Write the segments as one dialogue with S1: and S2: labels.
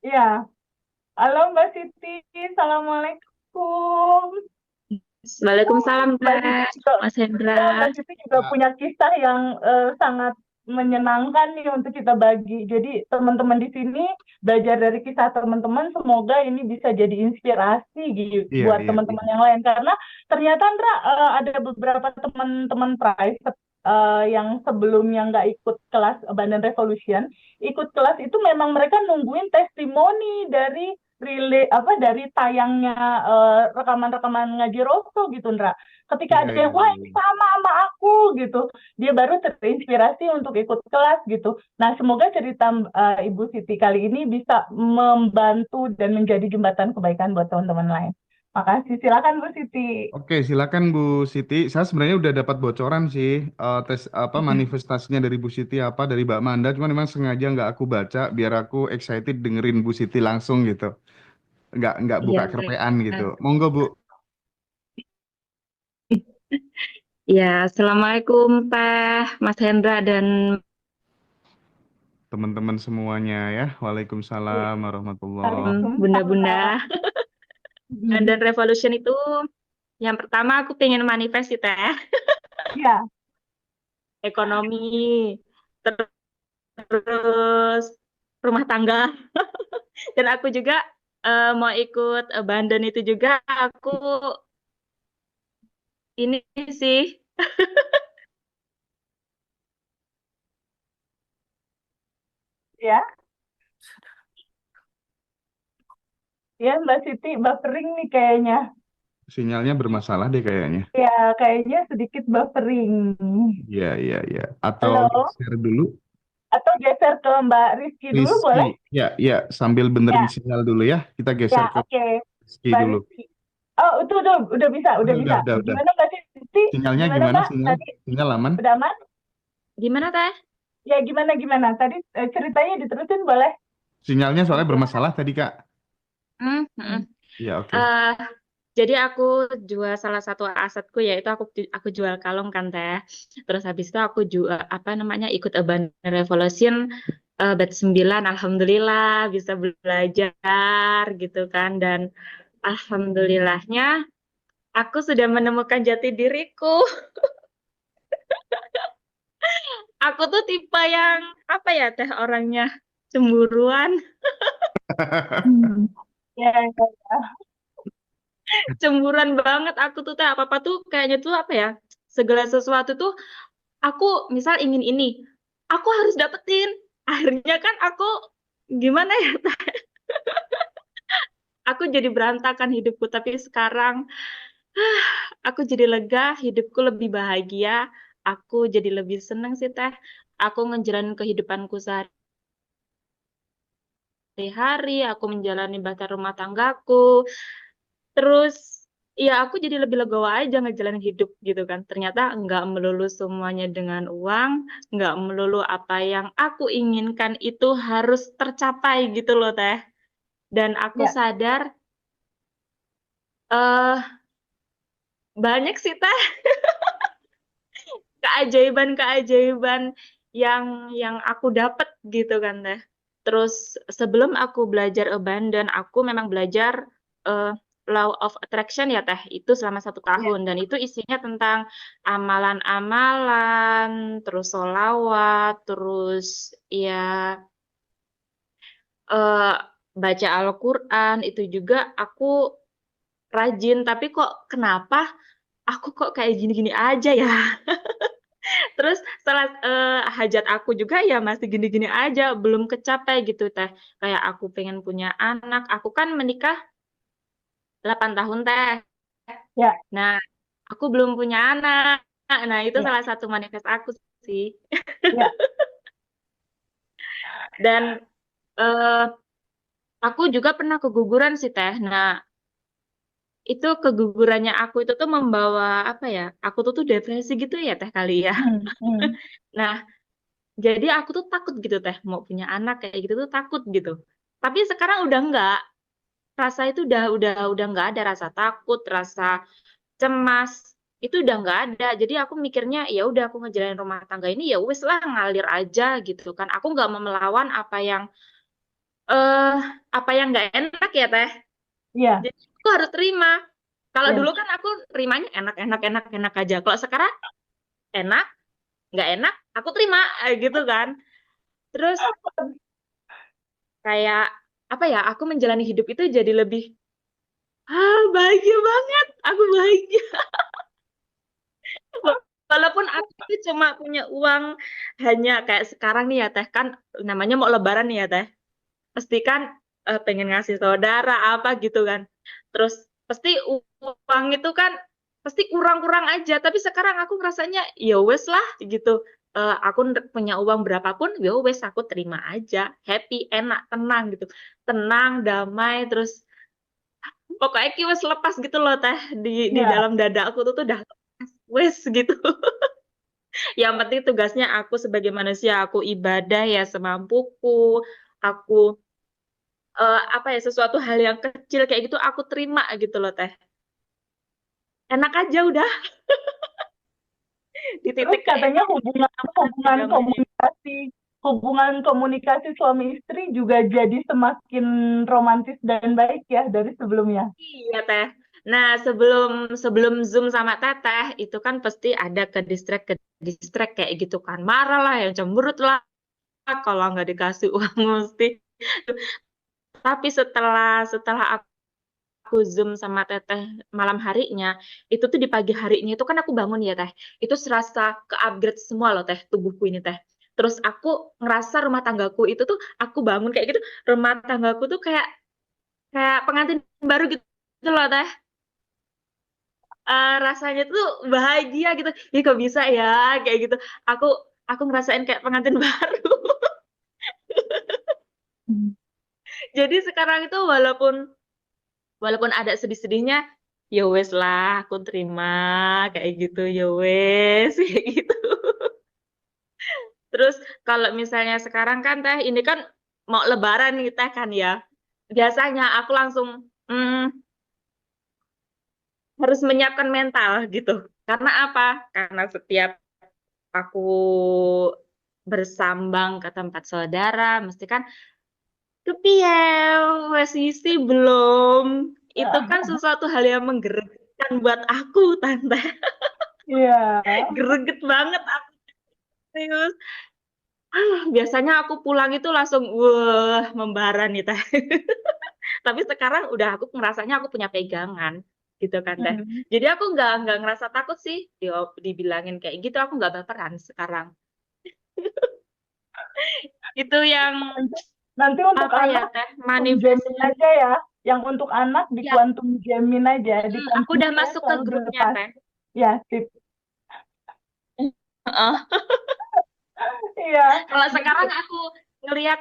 S1: Ya, halo Mbak Siti, Assalamualaikum.
S2: Waalaikumsalam
S1: Mbak Siti
S2: Teh,
S1: juga,
S2: Mas Hendra.
S1: Mbak Siti juga
S3: Ya,
S1: punya kisah yang sangat menyenangkan nih untuk kita bagi. Jadi teman-teman di sini belajar dari kisah teman-teman, semoga ini bisa jadi inspirasi gitu
S3: iya,
S1: buat
S3: iya, iya.
S1: teman-teman yang lain. Karena ternyata Andra ada beberapa teman-teman private yang sebelumnya nggak ikut kelas Abundant Revolution, ikut kelas itu memang mereka nungguin testimoni dari dari tayangnya rekaman-rekaman ngaji Rosso gitu, Ndra. Ketika
S3: Iya,
S1: ada
S3: iya,
S1: yang wah
S3: iya,
S1: ini
S3: iya.
S1: sama aku gitu, dia baru terinspirasi untuk ikut kelas gitu. Nah, semoga cerita Ibu Siti kali ini bisa membantu dan menjadi jembatan kebaikan buat teman-teman lain. Makasih, silakan Bu Siti.
S3: Oke, silakan Bu Siti. Saya sebenarnya udah dapat bocoran sih, tes apa manifestasinya dari Bu Siti apa dari Mbak Manda. Cuman memang sengaja nggak aku baca biar aku excited dengerin Bu Siti langsung gitu. Nggak buka
S2: Iya,
S3: kerpean gitu.
S2: Teh.
S3: Monggo Bu,
S2: Ya, Assalamualaikum Teh, Mas Hendra dan
S3: teman-teman semuanya ya.
S1: Iya,
S3: Waalaikumsalam warahmatullah.
S1: Waalaikumsalam.
S2: bunda-bunda. Dan Revolution itu yang pertama aku pengen manifest sih Teh,
S1: Ya,
S2: ekonomi, terus rumah tangga. Dan aku juga mau ikut Abandon itu juga aku ini sih.
S1: ya, ya Mbak Siti buffering nih kayaknya.
S3: Sinyalnya bermasalah deh kayaknya.
S1: Ya, kayaknya sedikit buffering.
S3: Iya, iya, iya. Atau
S1: Halo?
S3: share dulu.
S1: Atau geser ke Mbak Rizky dulu boleh?
S3: Rizky, ya, ya, sambil benerin
S1: Ya,
S3: sinyal dulu ya. Kita
S1: ya,
S3: geser ke
S1: oke.
S3: Rizky
S1: Mbak
S3: dulu.
S1: Rizky. Oh, itu udah bisa, udah bisa.
S3: Udah.
S1: Gimana Mbak Siti?
S3: Sinyalnya
S1: Gimana
S3: gimana
S1: Mbak?
S3: sinyal?
S1: Tadi
S3: Sinyal aman?
S1: udah aman?
S2: Gimana Teh?
S1: Ya, gimana? Tadi ceritanya diterusin boleh?
S3: Sinyalnya soalnya bermasalah tadi, Kak.
S2: Hmm,
S1: Hmm.
S2: hmm.
S3: Iya, oke.
S2: Eh, jadi aku jual salah satu asetku yaitu aku jual kalung kan Teh. Terus habis itu aku jual apa namanya ikut Urban Revolution batch 9 alhamdulillah bisa belajar gitu kan dan alhamdulillahnya aku sudah menemukan jati diriku. Aku tuh tipe yang apa ya Teh orangnya cemburuan,
S1: Hmm. Ya, ya,
S2: cemburuan banget aku tuh Teh apa-apa tuh kayaknya tuh apa ya segala sesuatu tuh aku misal ingin ini, aku harus dapetin. Akhirnya kan aku gimana ya, aku jadi berantakan hidupku. Tapi sekarang aku jadi lega, hidupku lebih bahagia. Aku jadi lebih seneng sih Teh. Aku ngejalanin kehidupanku sehari-hari, aku menjalani bahkan rumah tanggaku. Terus ya aku jadi lebih legowo aja ngejalanin hidup gitu kan. Ternyata nggak melulu semuanya dengan uang, nggak melulu apa yang aku inginkan itu harus tercapai gitu loh Teh. Dan aku
S1: ya,
S2: sadar eh banyak sih Teh keajaiban-keajaiban yang aku dapat gitu kan Teh. Terus sebelum aku belajar abundant, aku memang belajar eh, Law of Attraction ya Teh. Itu selama 1 tahun
S1: ya,
S2: dan itu isinya tentang amalan-amalan, terus sholawat, terus ya eh, baca Al-Quran itu juga aku rajin. Tapi kok kenapa aku kok kayak gini-gini aja ya? Terus salah hajat aku juga ya masih gini-gini aja, belum kecapai gitu Teh. Kayak aku pengen punya anak, aku kan menikah 8 tahun Teh.
S1: ya,
S2: Nah, aku belum punya anak. Nah, itu
S1: ya,
S2: salah satu manifest aku sih.
S1: ya,
S2: Dan eh, aku juga pernah keguguran sih Teh. Nah, itu kegugurannya aku itu tuh membawa apa ya? Aku tuh depresi gitu ya Teh kali ya.
S1: hmm.
S2: Nah, jadi aku tuh takut gitu Teh mau punya anak kayak gitu tuh takut gitu. Tapi sekarang udah enggak. Rasa itu udah nggak ada rasa takut, rasa cemas itu udah nggak ada. Jadi aku mikirnya ya udah aku ngejalanin rumah tangga ini ya wes lah ngalir aja gitu kan. Aku nggak mau melawan apa yang eh apa yang nggak enak ya Teh.
S1: Iya,
S2: Jadi aku harus terima. Kalau
S1: iya.
S2: dulu kan aku terimanya enak aja. Kalau sekarang enak, nggak enak, aku terima gitu kan. Terus kayak apa ya? Aku menjalani hidup itu jadi lebih bahagia banget. Aku bahagia. Walaupun aku itu cuma punya uang hanya kayak sekarang nih ya Teh, kan namanya mau lebaran nih ya Teh. Pasti kan pengen ngasih saudara apa gitu kan. Terus pasti uang itu kan pasti kurang-kurang aja. Tapi sekarang aku ngerasanya ya wes lah gitu. Aku punya uang berapapun ya wes aku terima aja. Happy, enak, tenang gitu. Tenang, damai, terus pokoknya ki wes lepas gitu loh Teh di
S1: Iya.
S2: dalam dada aku tuh udah lepas, wes gitu. Yang penting tugasnya aku sebagai manusia, aku ibadah ya semampuku, aku apa ya sesuatu hal yang kecil kayak gitu aku terima gitu loh Teh. Enak aja udah di
S1: Terus
S2: titik kayak
S1: katanya
S2: gitu.
S1: hubungan
S2: Hati
S1: hubungan
S2: damai.
S1: komunikasi suami istri juga jadi semakin romantis dan baik ya dari sebelumnya.
S2: Iya Teh. Nah sebelum sebelum Zoom sama Teteh itu kan pasti ada ke distract kayak gitu kan, marah lah, yang cemberut lah kalau nggak dikasih uang mesti. Tapi setelah setelah aku Zoom sama Teteh malam harinya, itu tuh di pagi harinya itu kan aku bangun ya Teh. Itu serasa ke-upgrade semua loh Teh, tubuhku ini Teh. Terus aku ngerasa rumah tanggaku itu tuh aku bangun kayak gitu, rumah tanggaku tuh kayak kayak pengantin baru gitu loh Teh. Rasanya tuh bahagia gitu. Ih kok bisa ya kayak gitu. Aku aku ngerasain kayak pengantin baru.
S1: Hmm.
S2: Jadi sekarang itu walaupun walaupun ada sedih-sedihnya, ya wes lah, aku terima kayak gitu, ya wes kayak gitu. Terus kalau misalnya sekarang kan Teh, ini kan mau Lebaran nih Teh kan ya. Biasanya aku langsung harus menyiapkan mental gitu. Karena apa? Karena setiap aku bersambang ke tempat saudara, mesti kan kepiye, wes isi belum. Itu kan sesuatu hal yang menggerakkan buat aku, Tante.
S1: Iya.
S2: Greget banget aku serius. Biasanya aku pulang itu langsung wah membara nih Teh. Tapi sekarang udah aku ngerasanya aku punya pegangan gitu kan Teh.
S1: Hmm.
S2: Jadi aku nggak ngerasa takut sih dibilangin kayak gitu, aku nggak baperan sekarang. Itu yang
S1: Nanti, nanti untuk
S2: apa ya
S1: anak
S2: Teh,
S1: quantum
S2: manifest.
S1: jamin aja ya. Yang untuk anak di
S2: Ya,
S1: quantum jamin aja, di
S2: aku udah
S1: quantumnya
S2: masuk ke
S1: selalu
S2: grupnya
S1: dilepas.
S2: Teh.
S1: Ya, sip.
S2: Heeh.
S1: Iya.
S2: Kalau
S1: Jadi,
S2: sekarang aku ngelihat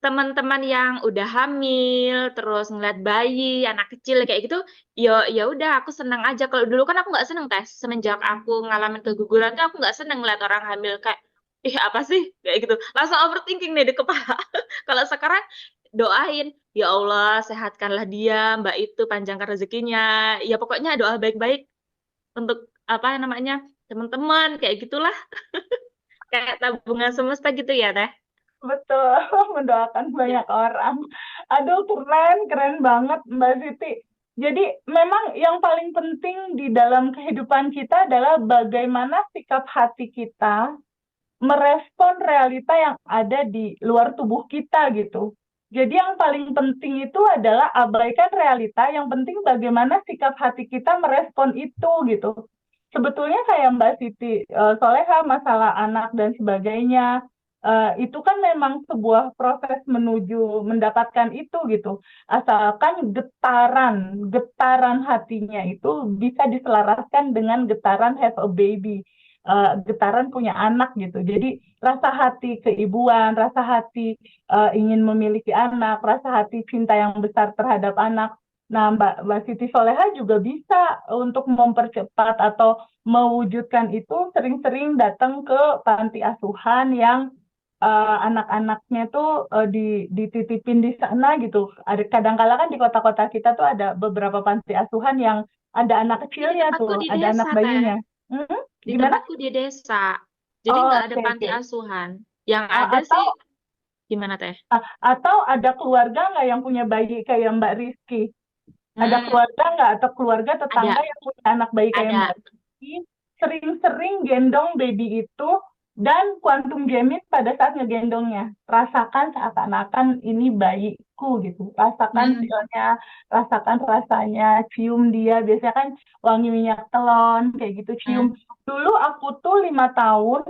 S2: teman-teman yang udah hamil, terus ngeliat bayi, anak kecil kayak gitu, ya ya udah aku seneng aja. Kalau dulu kan aku nggak seneng Teh. Semenjak aku ngalamin keguguran tuh aku nggak seneng ngeliat orang hamil kayak, ih apa sih kayak gitu. Langsung overthinking nih di kepala. Kalau sekarang doain, ya Allah sehatkanlah dia, Mbak itu panjangkan rezekinya. Ya pokoknya doa baik-baik untuk apa namanya teman-teman kayak gitulah, kayak tabungan semesta gitu ya Teh.
S1: betul, mendoakan banyak orang. Aduh, keren, keren banget Mbak Siti. Jadi memang yang paling penting di dalam kehidupan kita adalah bagaimana sikap hati kita merespon realita yang ada di luar tubuh kita gitu. Jadi yang paling penting itu adalah abaikan realita, yang penting bagaimana sikap hati kita merespon itu gitu. Sebetulnya kayak Mbak Siti Soleha masalah anak dan sebagainya, itu kan memang sebuah proses menuju mendapatkan itu gitu. Asalkan getaran getaran hatinya itu bisa diselaraskan dengan getaran have a baby, getaran punya anak gitu. Jadi rasa hati keibuan, rasa hati ingin memiliki anak, rasa hati cinta yang besar terhadap anak. Nah, Mbak Siti Soleha juga bisa untuk mempercepat atau mewujudkan itu sering-sering datang ke panti asuhan yang anak-anaknya tuh dititipin di sana gitu. Ada kadang-kala kan di kota-kota kita tuh ada beberapa panti asuhan yang ada anak
S2: Tapi di
S1: kecilnya
S2: tempatku
S1: tuh,
S2: di
S1: ada anak
S2: desa, Teh.
S1: bayinya. Hmm?
S2: Di
S1: Gimana?
S2: tempatku di desa. Jadi
S1: Oh,
S2: nggak ada
S1: oke,
S2: panti
S1: oke.
S2: asuhan. Yang ada
S1: Atau
S2: sih, Gimana teh?
S1: Atau ada keluarga nggak yang punya bayi kayak Mbak Rizky? Ada
S2: Hmm,
S1: keluarga nggak atau keluarga
S2: ada,
S1: tetangga yang punya anak bayi kayak
S2: ada.
S1: Mbak Rizky, sering-sering gendong baby itu dan kuantum jamming pada saat ngegendongnya. Rasakan seakan-akan ini bayiku gitu. Rasakan
S2: Hmm,
S1: feelnya, rasakan rasanya, cium dia. Biasanya kan wangi minyak telon kayak gitu cium.
S2: hmm,
S1: Dulu aku tuh 5 tahun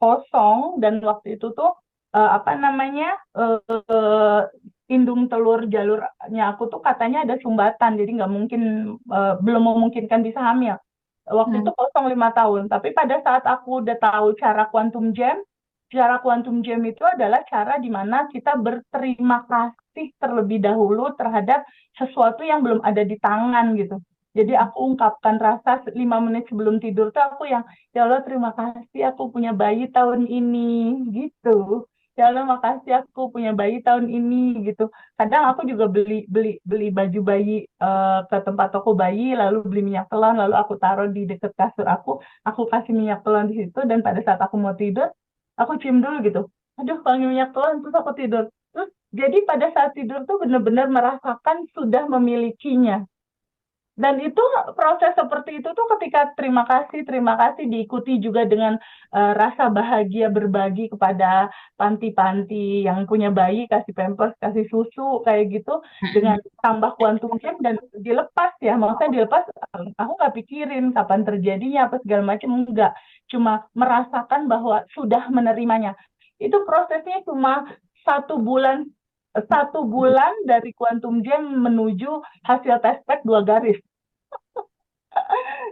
S1: kosong dan waktu itu tuh apa namanya eh, indung telur jalurnya aku tuh katanya ada sumbatan, jadi nggak mungkin belum memungkinkan bisa hamil. Waktu itu
S2: hmm.
S1: kosong 5 tahun. Tapi pada saat aku udah tahu cara quantum jam itu adalah cara di mana kita berterima kasih terlebih dahulu terhadap sesuatu yang belum ada di tangan gitu. Jadi aku ungkapkan rasa 5 menit sebelum tidur tuh aku yang, ya Allah terima kasih aku punya bayi tahun ini gitu. Ya Allah makasih aku punya bayi tahun ini gitu. Kadang aku juga beli beli beli baju bayi ke tempat toko bayi, lalu beli minyak telon, lalu aku taruh di dekat kasur aku kasih minyak telon di situ, dan pada saat aku mau tidur, aku cium dulu gitu. Aduh, wangi minyak telon, terus aku tidur. Terus jadi pada saat tidur tuh benar-benar merasakan sudah memilikinya. Dan itu proses seperti itu tuh ketika terima kasih diikuti juga dengan rasa bahagia berbagi kepada panti-panti yang punya bayi, kasih pampers, kasih susu kayak gitu, dengan tambah kuantum game dan dilepas ya, maksudnya dilepas, aku nggak pikirin kapan terjadinya apa segala macam, enggak, cuma merasakan bahwa sudah menerimanya. Itu prosesnya cuma 1 bulan, 1 bulan dari quantum jam menuju hasil test pack 2 garis.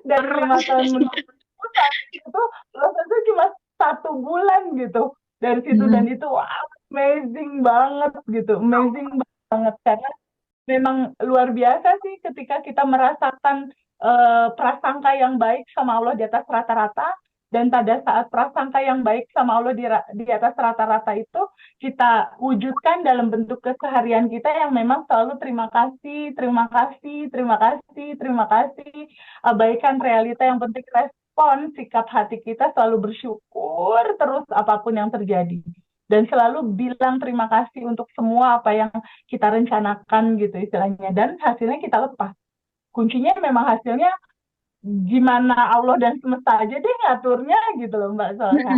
S1: Dari
S2: Keren.
S1: 5 tahun menunggu sampai itu prosesnya cuma 1 bulan gitu dari situ, dan
S2: Hmm.
S1: itu wow, amazing banget gitu, amazing banget karena memang luar biasa sih ketika kita merasakan prasangka yang baik sama Allah di atas rata-rata, dan pada saat prasangka yang baik sama Allah di atas rata-rata itu kita wujudkan dalam bentuk keseharian kita yang memang selalu terima kasih, terima kasih, terima kasih, terima kasih, abaikan realita, yang penting respon sikap hati kita selalu bersyukur terus apapun yang terjadi, dan selalu bilang terima kasih untuk semua apa yang kita rencanakan gitu istilahnya, dan hasilnya kita lepas. Kuncinya memang hasilnya gimana Allah dan semesta aja deh ngaturnya gitu loh Mbak Soleha.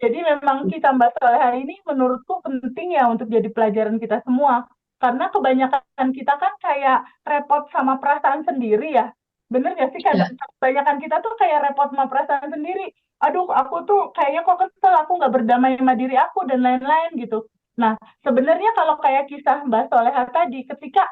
S1: Jadi memang kita Mbak Soleha ini menurutku penting ya untuk jadi pelajaran kita semua. Karena kebanyakan kita kan kayak repot sama perasaan sendiri ya. Bener gak sih?
S2: Ya.
S1: Kebanyakan kita tuh kayak repot sama perasaan sendiri. Aduh, aku tuh kayaknya kok kesel, aku nggak berdamai sama diri aku, dan lain-lain gitu. Nah, sebenarnya kalau kayak kisah Mbak Soleha tadi, ketika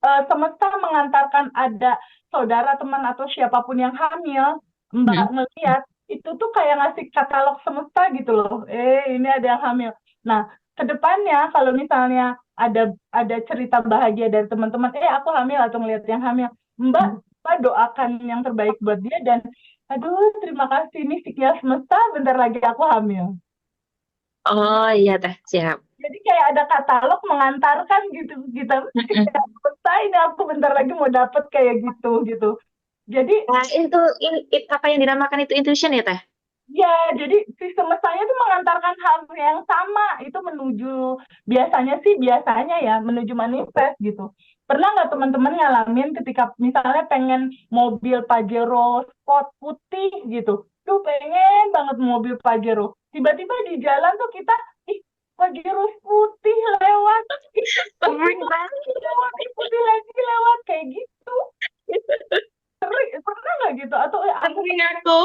S1: semesta mengantarkan ada saudara, teman, atau siapapun yang hamil, Mbak
S2: Hmm.
S1: ngeliat, itu tuh kayak ngasih katalog semesta gitu loh. Ini ada yang hamil. Nah, kedepannya kalau misalnya ada cerita bahagia dari teman-teman, aku hamil atau ngeliat yang hamil, Mbak doakan yang terbaik buat dia, dan aduh terima kasih nih sikia semesta, bentar lagi aku hamil.
S2: Oh iya teh, siap.
S1: Jadi kayak ada katalog mengantarkan gitu kita,
S2: Mm-mm.
S1: selesai ini aku bentar lagi mau dapet kayak gitu gitu. Jadi
S2: Nah, apa yang dinamakan itu intuition ya teh?
S1: ya, jadi si semestanya itu mengantarkan hal yang sama itu menuju, biasanya ya menuju manifest gitu. Pernah nggak teman-teman ngalamin ketika misalnya pengen mobil Pajero Sport putih gitu, tuh pengen banget mobil Pajero. Tiba-tiba di jalan tuh kita, ih Pajero putih lewat, ih putih
S2: Sering
S1: lagi
S2: banget.
S1: lewat, ih putih lagi lewat kayak gitu. Pernah nggak gitu? Atau aku
S2: Sering aku.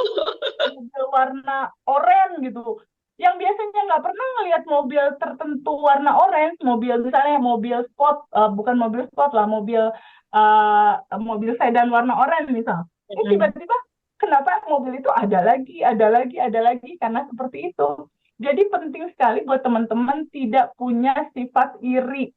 S1: mobil warna oranye gitu. Yang biasanya nggak pernah ngelihat mobil tertentu warna orange, mobil misalnya mobil sport, bukan mobil sport lah, mobil sedan warna oranye misal.
S2: Mm-mm.
S1: Tiba-tiba kenapa mobil itu ada lagi, ada lagi, ada lagi, karena seperti itu. Jadi penting sekali buat teman-teman tidak punya sifat iri.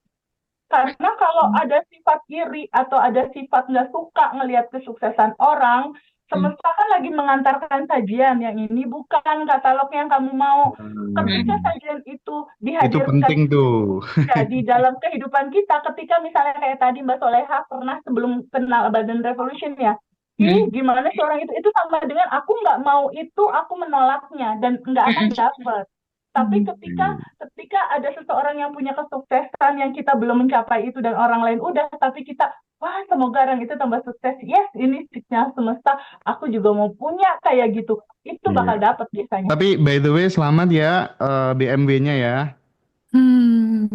S1: Karena kalau ada sifat iri atau ada sifat nggak suka ngelihat kesuksesan orang,
S2: Mm.
S1: semesta kan lagi mengantarkan sajian yang ini bukan katalog yang kamu mau. Ketika
S2: Mm.
S1: sajian itu
S3: Itu
S1: dihadirkan
S3: penting tuh.
S1: ya, di dalam kehidupan kita, ketika misalnya kayak tadi Mbak Soleha pernah sebelum kenal Badan Revolution ya,
S2: Mm.
S1: gimana sih orang itu sama dengan aku nggak mau itu, aku menolaknya dan nggak akan dapat. Tapi ketika ada seseorang yang punya kesuksesan yang kita belum mencapai itu dan orang lain udah, tapi kita wah semoga orang itu tambah sukses. Yes, ini signal semesta. Aku juga mau punya kayak gitu. Itu bakal
S3: Iya.
S1: dapet biasanya.
S3: Tapi by the way, selamat ya BMW-nya ya.
S4: Hmm.